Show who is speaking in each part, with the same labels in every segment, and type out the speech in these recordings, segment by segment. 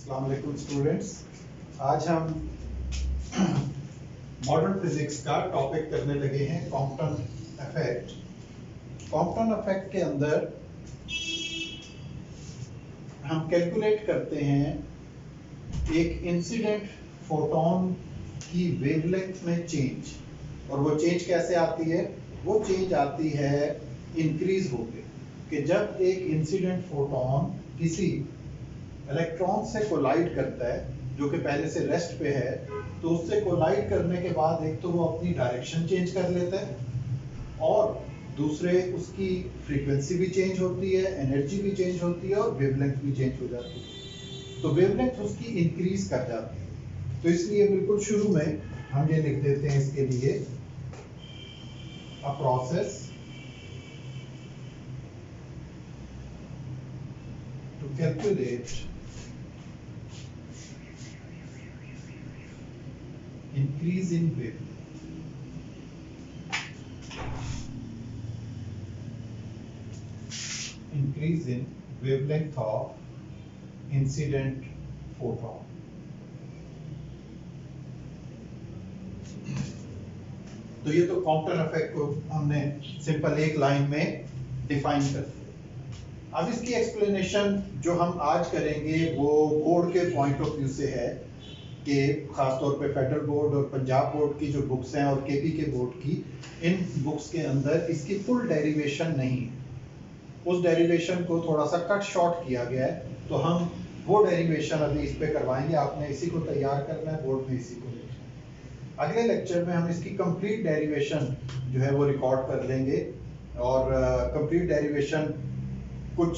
Speaker 1: अस्सलाम वालेकुम स्टूडेंट्स। आज हम मॉडर्न फिजिक्स का टॉपिक करने लगे हैं कॉम्पटन इफेक्ट। कॉम्पटन इफेक्ट के अंदर हम कैलकुलेट करते हैं एक इंसिडेंट फोटोन की वेवलेंथ में चेंज। और वो चेंज कैसे आती है? वो चेंज आती है इंक्रीज होके कि जब एक इंसिडेंट फोटोन किसी इलेक्ट्रॉन से कोलाइड करता है जो कि पहले से रेस्ट पे है, तो उससे कोलाइड करने के बाद एक तो वो अपनी डायरेक्शन चेंज कर लेता है और दूसरे उसकी फ्रीक्वेंसी भी चेंज होती है, एनर्जी भी चेंज होती है और वेवलेंथ भी चेंज हो जाती है। तो वेवलेंथ उसकी इंक्रीज कर जाती है। तो इसलिए बिल्कुल शुरू में हम ये लिख देते हैं इसके लिए a process to calculate increase in wavelength. Increase in wavelength of incident photon. तो ये तो कॉम्पटन इफेक्ट को हमने सिंपल एक लाइन में डिफाइन कर दिया। अब इसकी एक्सप्लेनेशन जो हम आज करेंगे वो बोर्ड के पॉइंट ऑफ व्यू से है कि खासतौर पे फेडरल बोर्ड और पंजाब बोर्ड की जो बुक्स हैं और केपी के बोर्ड की, इन बुक्स के अंदर इसकी फुल डेरिवेशन नहीं है। उस डेरिवेशन को थोड़ा सा कट शॉर्ट किया गया है, तो हम वो डेरिवेशन अभी इस पे करवाएंगे। आपने इसी को तैयार करना है, बोर्ड में इसी को लिखना है। अगले लेक्चर में हम इसकी कंप्लीट डेरिवेशन जो है वो रिकॉर्ड कर लेंगे और कंप्लीट डेरिवेशन कुछ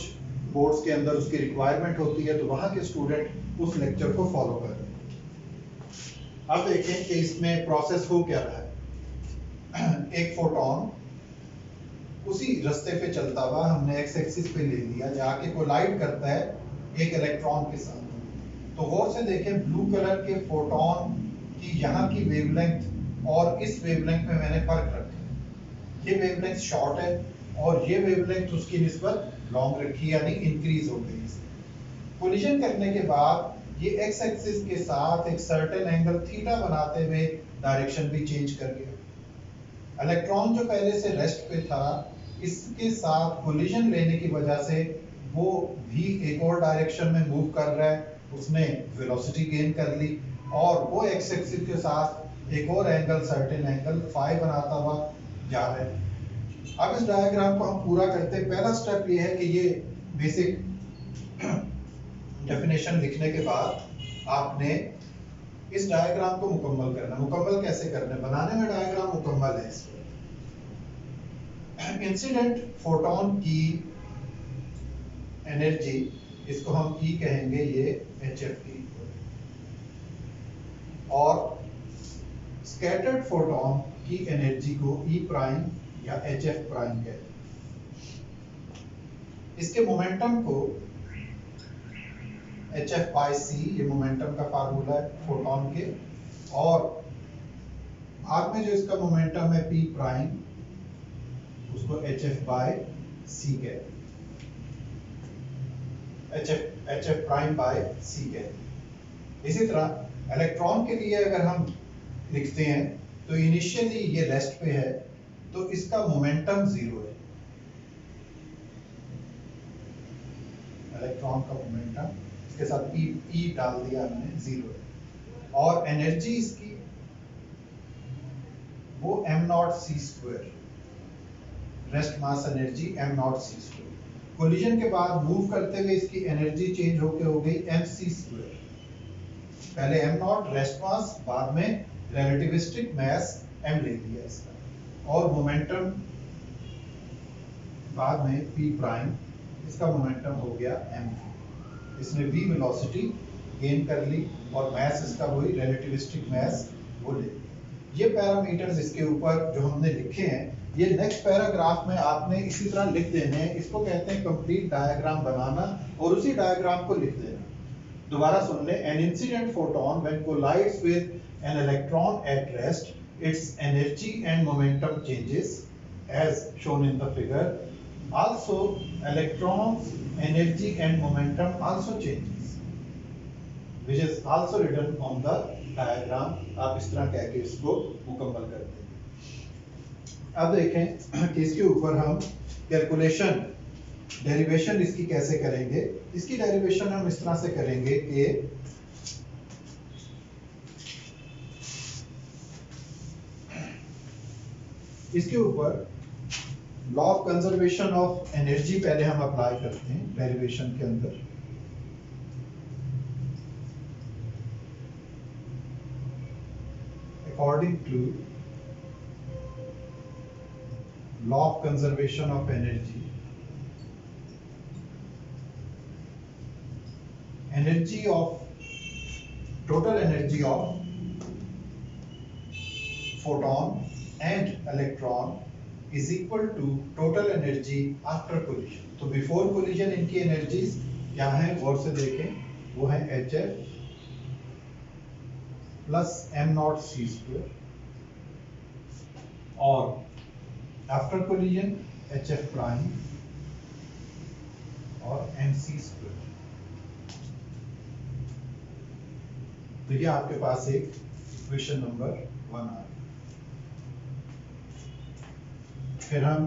Speaker 1: बोर्ड्स के अंदर उसकी रिक्वायरमेंट होती है, तो वहाँ के स्टूडेंट उस लेक्चर को फॉलो करें। अब देखें कि इसमें प्रोसेस हो क्या रहा है। एक फोटोन उसी रास्ते पे चलता हुआ हमने एक्स एक्सिस पे ले लिया, जाके कोलाइड करता है एक इलेक्ट्रॉन के साथ। तो गौर से देखें, ब्लू कलर के फोटोन की यहाँ की वेवलेंथ और इस वेवलेंथ में मैंने फर्क रखा है। ये वेवलेंथ शॉर्ट है और ये वेवलेंथ उसकी निस्बत लॉन्ग रखी, यानी इंक्रीज हो गई। कोलिजन करने के बाद ये एक्स एक्सिस के साथ एक सर्टेन एंगल थीटा बनाते हुए डायरेक्शन भी चेंज कर गया। इलेक्ट्रॉन जो पहले से रेस्ट पे था, इसके साथ कोलिजन लेने की वजह से वो भी एक और डायरेक्शन में मूव कर रहा है, उसने वेलोसिटी गेन कर ली और वो एक्स एक्सिस के साथ एक और एंगल सर्टेन एंगल फाई बनाता हुआ जा रहा है। अब इस डायग्राम को हम पूरा करते हैं। पहला स्टेप ये है कि ये बेसिक डेफिनेशन लिखने के बाद आपने इस डायग्राम को मुकम्मल करना। मुकम्मल कैसे करना है? बनाने में डायग्राम मुकम्मल है। इसमें इंसिडेंट फोटोन की एनर्जी, इसको हम E कहेंगे, ये HF की, और स्कैटर्ड फोटोन की एनर्जी को E प्राइम या HF प्राइम कहते हैं। इसके मोमेंटम को HF by C, ये मोमेंटम का फार्मूला है फोटोन के, और बाद में जो इसका मोमेंटम है P प्राइम, उसको HF by C कहते हैं। HF प्राइम by C कहते हैं। इसी तरह इलेक्ट्रॉन के लिए अगर हम लिखते हैं तो इनिशियली ये रेस्ट पे है, तो इसका मोमेंटम जीरो है। इलेक्ट्रॉन का मोमेंटम के साथ E डाल दिया हमने, जीरो है। और एनर्जी इसकी वो m0c², rest mass energy m0c²। Collision के बाद मूव करते हुए इसकी एनर्जी चेंज होके हो गई mc²। पहले m0 रेस्ट मास, बाद में रिलेटिविस्टिक मास m ले लिया इसका, और मोमेंटम बाद में p प्राइम, इसका मोमेंटम हो गया m। इसने v वेलोसिटी गेन कर ली और मास इसका वही रिलेटिविस्टिक मास वो ले ली। ये पैरामीटर्स इसके ऊपर जो हमने लिखे हैं, ये नेक्स्ट पैराग्राफ में आपने इसी तरह लिख देने हैं। इसको कहते हैं कंप्लीट डायग्राम बनाना, और उसी डायग्राम को लिख देना। दोबारा सुन ले। An incident photon when collides with an electron at rest, its energy and momentum changes as shown in the figure. Also, electrons energy and momentum also changes. which is also written on the diagram. आप इस तरह कह के इसको मुकम्मल करते हैं। अब देखें कि इसके ऊपर हम कैलकुलेशन डेरिवेशन इसकी कैसे करेंगे। इसकी डेरिवेशन हम इस तरह से करेंगे कि इसके ऊपर law of conservation of energy पहले हम अप्लाई करते हैं डेरिवेशन के अंदर। According to law of conservation of energy, energy of total energy of photon and electron is equal to total energy after collision। तो बिफोर कोलिजन इनकी energies क्या है, गौर से देखें, वो है HF प्लस m0c², और आफ्टर कोलिजन HF प्राइम और mc²। तो ये आपके पास एक इक्वेशन नंबर 1 आ रहा है। फिर हम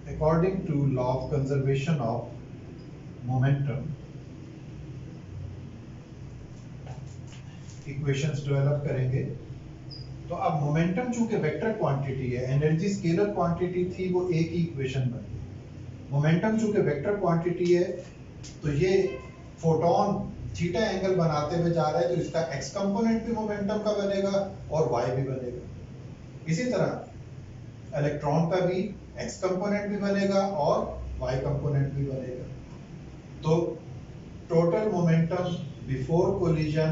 Speaker 1: according to law of conservation of momentum equations develop करेंगे। तो अब मोमेंटम चूंकि वेक्टर क्वांटिटी है, एनर्जी स्केलर क्वांटिटी थी, वो एक ही इक्वेशन बन गई। मोमेंटम चूंकि वेक्टर क्वांटिटी है, तो ये फोटोन थीटा एंगल बनाते हुए जा रहा है, तो इसका एक्स कंपोनेंट भी मोमेंटम का बनेगा और वाई भी बनेगा। इसी तरह इलेक्ट्रॉन का भी एक्स कंपोनेंट भी बनेगा और वाई कंपोनेंट भी बनेगा। तो total momentum before collision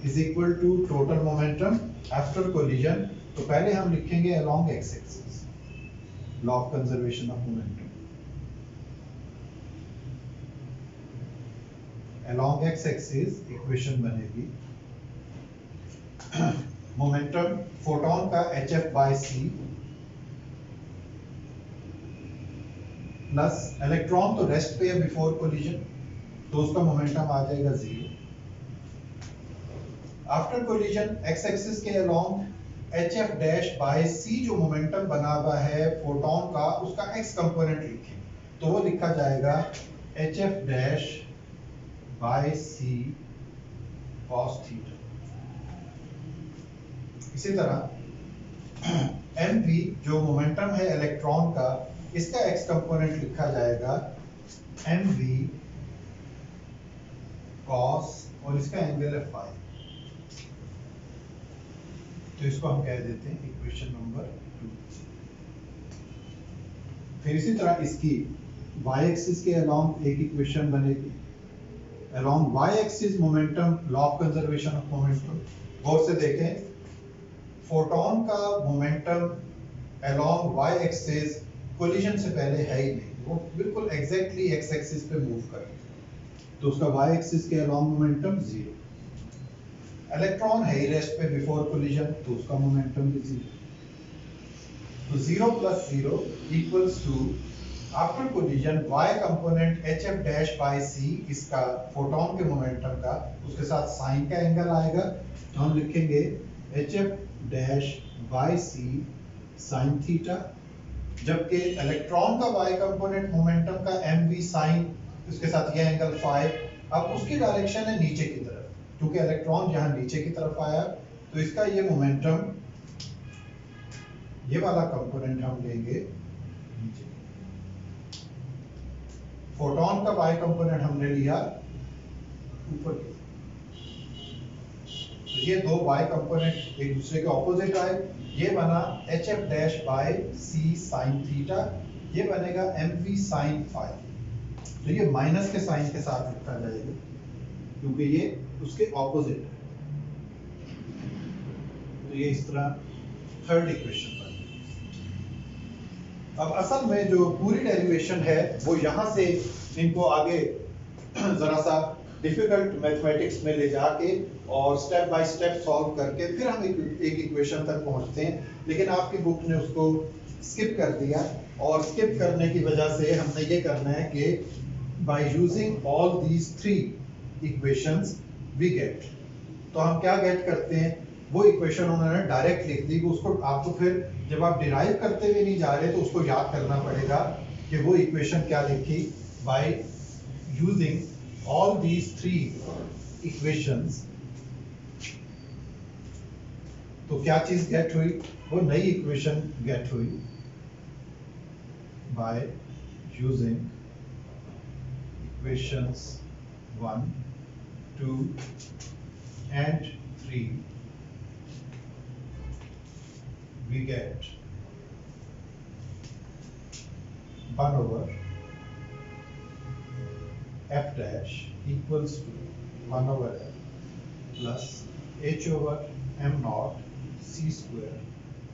Speaker 1: is equal to total momentum after collision. तो पहले हम लिखेंगे along X axis law of conservation of momentum. Along X axis equation बनेगी मोमेंटम फोटोन का HF/c प्लस इलेक्ट्रॉन तो रेस्ट पे है बिफोर कोलिजन, तो उसका मोमेंटम आ जाएगा 0। आफ्टर कोलिजन एक्स एक्सिस के अलोंग HF'/c जो मोमेंटम बना हुआ है फोटोन का, उसका एक्स कंपोनेंट लिखें, तो वो लिखा जाएगा HF' by c cos theta. इसी तरह mv जो मोमेंटम है इलेक्ट्रॉन का, इसका एक्स कंपोनेंट लिखा जाएगा mv cos, और इसका एंगल है फाई। तो इसको हम कह देते हैं इक्वेशन नंबर 2। फिर इसी तरह इसकी y एक्सिस के अलोंग एक इक्वेशन बनेगी। Along y axis momentum, law of conservation of momentum, गौर से देखें, फोटोन का momentum along y axis collision से पहले है ही नहीं, वो बिल्कुल एग्जैक्टली एक्स एक्सिस पे मूव कर रहा है, तो उसका y एक्सिस के अलोंग मोमेंटम 0। इलेक्ट्रॉन है ही रेस्ट पे बिफोर कोलिजन, तो उसका मोमेंटम भी 0। तो 0 + 0 equals to after collision y component HF'/c, इसका फोटोन के मोमेंटम का, उसके साथ साइन का एंगल आएगा, तो हम लिखेंगे HF'/c sin थीटा, जबकि इलेक्ट्रॉन का y कंपोनेंट मोमेंटम का mv sin, उसके साथ यह एंगल फाई। अब उसकी डायरेक्शन है नीचे की तरफ, क्योंकि इलेक्ट्रॉन यहाँ नीचे की तरफ आया, तो इसका ये मोमेंटम, ये वाला कंपोनेंट हम लेंगे नीचे। फोटोन का y कंपोनेंट हमने लिया ऊपर की, तो ये दो y कंपोनेंट एक दूसरे के ऑपोजिट आए, ये बना HF'/c sin थीटा, ये बनेगा mv sin फाई। तो ये माइनस के साइन के साथ लिखा जाएगा, क्योंकि ये उसके ऑपोजिट है। तो ये इस तरह थर्ड इक्वेशन बन गई। अब असल में जो पूरी डेरिवेशन है वो यहाँ से इनको आगे जरा सा डिफिकल्ट मैथमेटिक्स में ले जाके और स्टेप बाय स्टेप सॉल्व करके फिर हम एक इक्वेशन तक पहुंचते हैं, लेकिन आपकी बुक ने उसको स्किप कर दिया, और स्किप करने की वजह से हमने ये करना है कि by using all these three equations we get। तो हम क्या गेट करते हैं, वो इक्वेशन उन्होंने डायरेक्ट लिख दी, उसको आपको फिर जब आप डिराइव करते हुए नहीं जा रहे तो उसको याद करना पड़ेगा कि वो इक्वेशन क्या लिखी। By using all these three equations, तो क्या चीज गेट हुई, वो नई इक्वेशन गेट हुई by using equations 1, 2 and 3, we get 1 over f dash equals to 1 over f plus h over m naught c square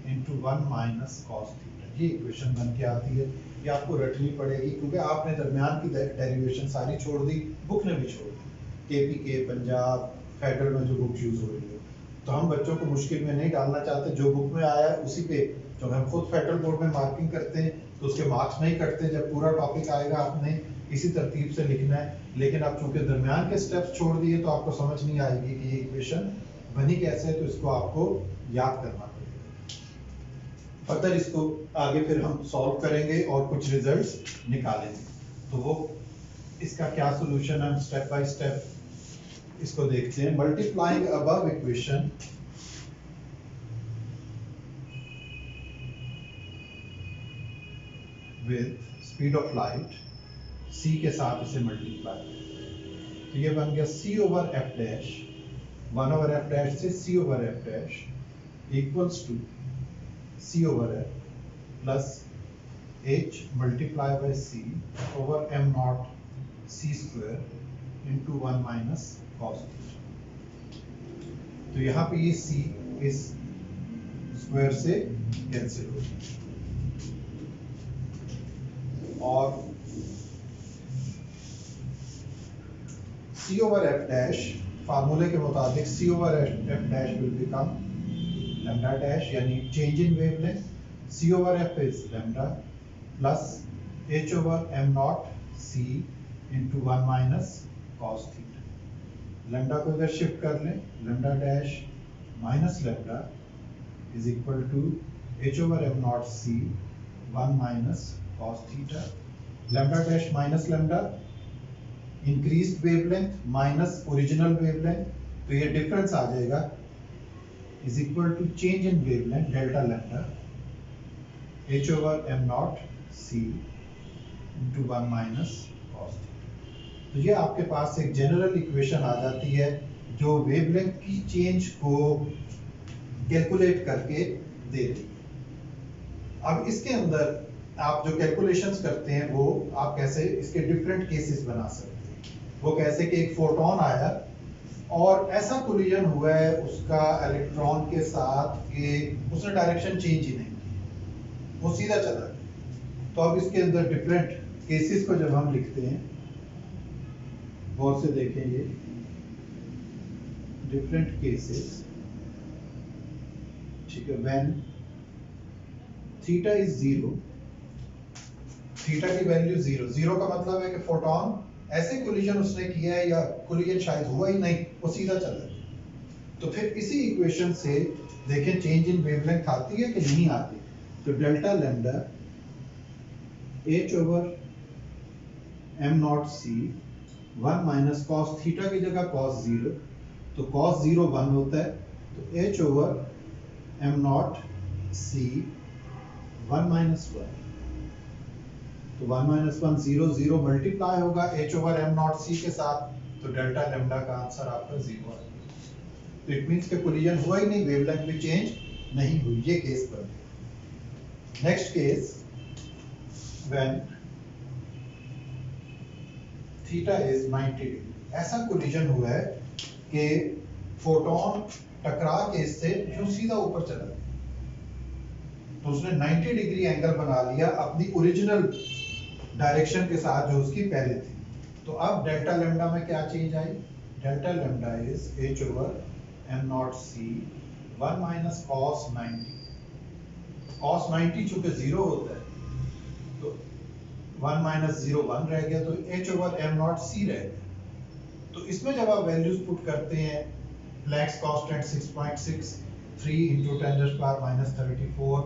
Speaker 1: into 1 minus cos theta। ये equation बन के आती है, ये आपको रटनी पड़ेगी क्योंकि आपने दरमियान की डेरिवेशन सारी छोड़ दी, बुक ने भी छोड़ दी, केपीके, पंजाब, फेडरल में जो बुक यूज हो रही है। तो हम बच्चों को मुश्किल में नहीं डालना चाहते, जो बुक में आया है उसी पे, जो हम खुद फेडरल बोर्ड में मार्किंग करते हैं तो उसके मार्क्स नहीं कटते, जब पूरा टॉपिक आएगा आपने इसी तरतीब से लिखना है। लेकिन आप चूंकि दरमियान के स्टेप्स छोड़ दिए तो आपको समझ नहीं आएगी कि ये इक्वेशन बनी कैसे है, तो इसको आपको याद करना पड़ेगा। फर्दर इसको आगे फिर हम सॉल्व करेंगे और कुछ रिजल्ट्स निकालेंगे। तो वो इसका क्या सोल्यूशन है, हम स्टेप बाय स्टेप इसको देखते हैं। Multiplying above equation with speed of light, c के साथ इसे मल्टीप्लाई, तो ये बन गया c over f dash, 1 over f dash से c over f dash equals to c over f plus h multiply by c over m not c square into 1 minus cos theta. तो यहाँ पे ये c इस square से cancel हो गया और c ओवर f डैश फार्मूले के मुताबिक c over f dash will become lambda dash, यानी change in wavelength. c over f is lambda plus h over m not c into 1 minus cos theta. Lambda को इधर shift कर लें, lambda dash minus lambda is equal to h over m not c 1 minus cos theta. Lambda dash minus lambda, increased wavelength minus original wavelength, तो ये difference आ जाएगा is equal to change in wavelength delta lambda h over m not c into 1 minus cos theta. तो ये आपके पास एक general equation आ जाती है जो वेवलेंथ की चेंज को कैलकुलेट करके दे रही। अब इसके अंदर आप जो कैलकुलेशंस करते हैं वो आप कैसे इसके डिफरेंट केसेस बना सकते हैं। वो कैसे कि एक फोटोन आया और ऐसा कोलिजन हुआ है उसका इलेक्ट्रॉन के साथ कि उसने डायरेक्शन चेंज ही नहीं की, वो सीधा चला। तो अब इसके अंदर डिफरेंट केसेस को जब हम लिखते हैं, गौर से देखेंगे, डिफरेंट केसेस, ठीक है, व्हेन थीटा इज 0, थीटा की वैल्यू 0, 0 का मतलब है कि फोटोन ऐसे कोलिजन उसने किया है या कोलिजन शायद हुआ ही नहीं, वो सीधा चला। तो फिर इसी इक्वेशन से देखें चेंज इन वेवलेंथ आती है कि नहीं आती। तो delta lambda h over m not c 1 minus cos theta की जगह कॉस 0, तो कॉस 0 1 होता है, तो h over m not c 1 minus 1, तो 1 माइनस 1 0 0 मल्टीप्लाई होगा h over m not c के साथ, तो डेल्टा लैम्डा का आंसर आपका 0 है। तो इट मींस के कोलिजन हुआ ही नहीं, वेवलेंथ भी चेंज नहीं हुई। ये केस बन गया। Next case, when theta is 90 degree, ऐसा कोलिजन हुआ है कि फोटोन टकरा के इससे यूं सीधा ऊपर चला गया, तो उसने 90 डिग्री एंगल बना लिया अपनी ओरिजिनल डायरेक्शन के साथ जो उसकी पहले थी। तो अब डेल्टा लैम्डा में क्या change I, delta lambda is h over m not c 1 minus cos 90, cos 90 चूंकि 0 होता है तो 1 माइनस 0 1 रह गया, तो h/m0c रह गया। तो इसमें जब आप वैल्यूज पुट करते हैं, flex constant 6.6, 3 into 10⁻34,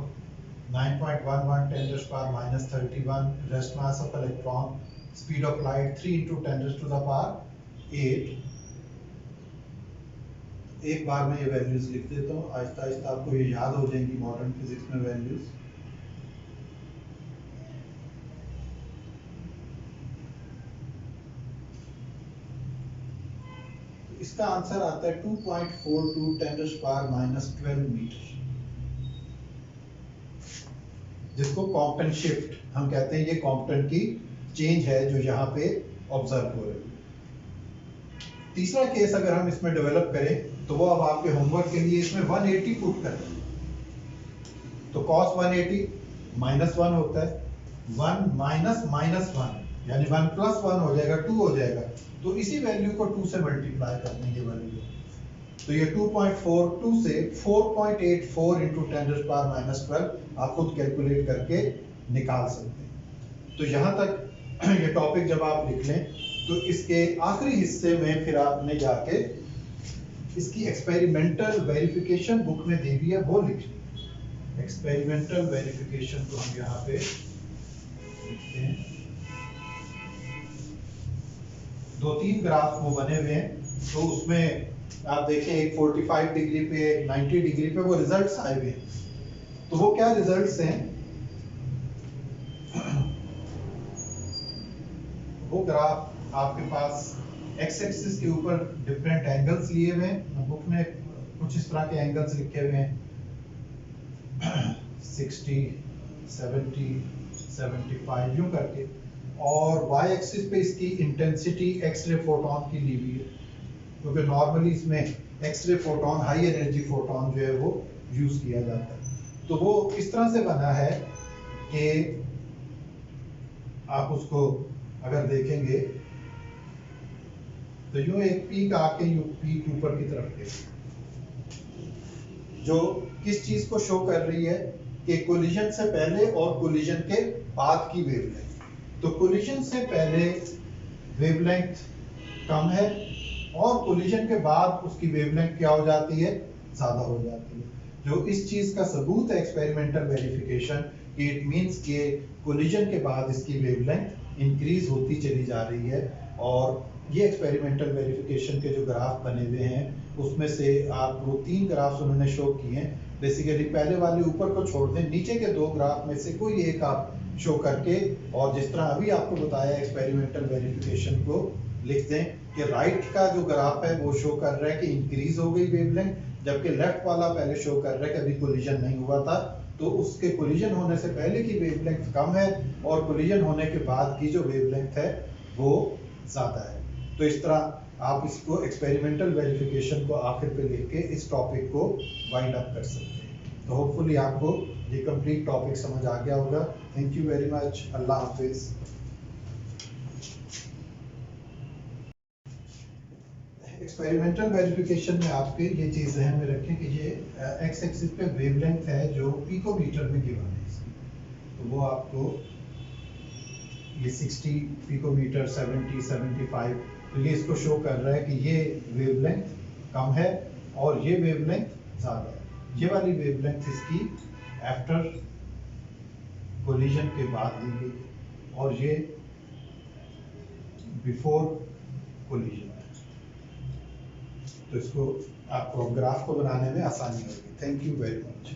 Speaker 1: 9.11 10⁻31, rest mass of electron, speed of light 3 into 10⁸8। एक बार में ये वैल्यूज लिख देता हूँ, आहिस्ता आहिस्ता आपको ये याद हो जाएंगी मॉडर्न फिजिक्स में वैल्यूज। इसका आंसर आता है 2.42 10⁻⁻12 मीटर, जिसको कॉम्पटन शिफ्ट हम कहते हैं। ये कॉम्पटन की चेंज है जो यहाँ पे ऑब्जर्व हो रही है। तीसरा केस अगर हम इसमें डेवलप करें तो वो अब आपके होमवर्क के लिए, इसमें 180 पुट करें तो cos 180 -1 होता है, 1 माइनस -1 यानी 1 + 1 हो जाएगा, 2 हो जाएगा। तो इसी वैल्यू को 2 से मल्टीप्लाई करने की वैल्यू, तो ये 2.42 से 4.84 into 10⁻⁻12 आप खुद कैलकुलेट करके निकाल सकते हैं। तो यहाँ तक ये टॉपिक जब आप लिख लें तो इसके आखिरी हिस्से में फिर आपने जाके इसकी एक्सपेरिमेंटल वेरिफिकेशन बुक में दी हुई है वो लिखनी। एक्सपेरिमेंटल वेरिफिकेशन को हम यहाँ पे लिखते हैं। 2-3 ग्राफ वो बने हुए हैं, तो उसमें आप देखें एक 45 डिग्री पे, 90 डिग्री पे वो रिजल्ट्स आए हुए हैं। तो वो क्या रिजल्ट्स हैं, वो ग्राफ आपके पास एक्स एक्सिस के ऊपर डिफरेंट एंगल्स लिए हुए हैं। बुक में कुछ इस तरह के एंगल्स लिखे हुए हैं 60, 70, 75 यूं करके, और वाई एक्सिस पे इसकी इंटेंसिटी एक्सरे फोटोन की ली हुई है, क्योंकि नॉर्मली इसमें x ray photon, high energy photon जो है वो यूज किया जाता है। तो वो इस तरह से बना है कि आप उसको अगर देखेंगे तो यूं एक पीक आके यूं पीक ऊपर की तरफ के, जो किस चीज को शो कर रही है कि कोलिजन से पहले और कोलिजन के बाद की वेवलेंथ। तो कोलिजन से पहले वेवलेंथ कम है और कोलिजन के बाद उसकी वेवलेंथ क्या हो जाती है, ज्यादा हो जाती है। जो इस चीज का सबूत है एक्सपेरिमेंटल वेरिफिकेशन, इट मींस के कोलिजन के बाद इसकी वेवलेंथ इंक्रीज होती चली जा रही है। और ये एक्सपेरिमेंटल वेरिफिकेशन के जो ग्राफ बने हुए हैं उसमें से आपको 3 ग्राफ्स उन्होंने शो किए हैं। बेसिकली पहले वाले ऊपर को छोड़ दें, नीचे के 2 ग्राफ में से कोई एक आप शो करके, और जिस तरह अभी आपको बताया एक्सपेरिमेंटल वेरिफिकेशन को लिख दें कि राइट का जो ग्राफ है वो शो कर रहा है कि इंक्रीज हो गई वेवलेंथ, जबकि लेफ्ट वाला पहले शो कर रहा है कि अभी कोलिजन नहीं हुआ था, तो उसके कोलिजन होने से पहले की वेवलेंथ कम है और कोलिजन होने के बाद की जो वेवलेंथ है वो ज्यादा है। तो इस तरह आप इसको एक्सपेरिमेंटल वेरिफिकेशन को आखिर पे लिख के इस टॉपिक को वाइंड अप कर सकते हैं। तो होपफुली आपको ये कंप्लीट टॉपिक समझ आ गया होगा। Thank you very much. Allah Hafiz. Experimental verification में आपके ये चीज ध्यान में रखें कि ये एक्स एक्सिस पे वेवलेंथ है जो पिकोमीटर में गिवन है इसकी, तो वो आपको ये 60 पिकोमीटर, 70, 75, तो ये इसको शो कर रहा है कि ये वेवलेंथ कम है और ये वेवलेंथ ज्यादा है। ये वाली वेवलेंथ इसकी आफ्टर कोलिजन के बाद दी गई है और ये बिफोर कोलिजन है। तो इसको आपको ग्राफ को बनाने में आसानी होगी। Thank you very much.